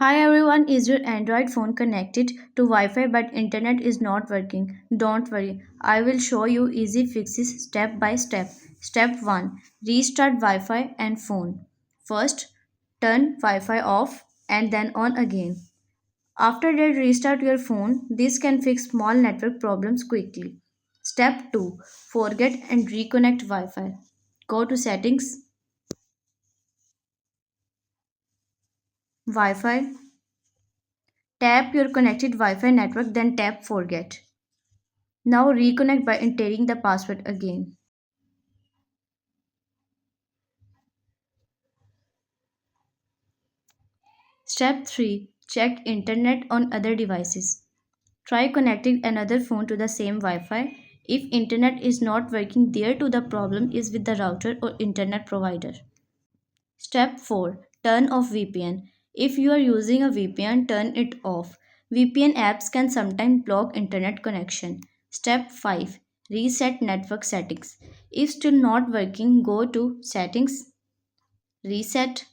Hi everyone, is your Android phone connected to Wi-Fi but internet is not working? Don't worry, I will show you easy fixes step by step. Step 1. Restart Wi-Fi and phone. First, turn Wi-Fi off and then on again. After that, restart your phone. This can fix small network problems quickly. Step 2. Forget and reconnect Wi-Fi. Go to settings, Wi-Fi. Tap your connected Wi-Fi network, then tap forget. Now reconnect by entering the password again. Step 3. Check internet on other devices. Try connecting another phone to the same Wi-Fi. If internet is not working there too, the problem is with the router or internet provider. Step 4. Turn off VPN. If you are using a VPN, turn it off. VPN apps can sometimes block internet connection. Step 5. Reset network settings. If still not working, go to settings, reset,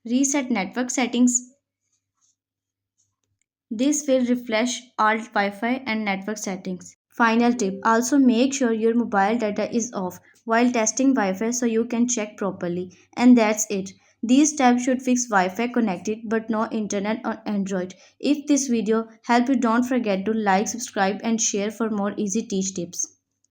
reset network settings. This will refresh all Wi-Fi and network settings. Final tip, also make sure your mobile data is off while testing Wi-Fi so you can check properly. And that's it. These steps should fix Wi-Fi connected but no internet on Android. If this video helped you, don't forget to like, subscribe and share for more easy teach tips.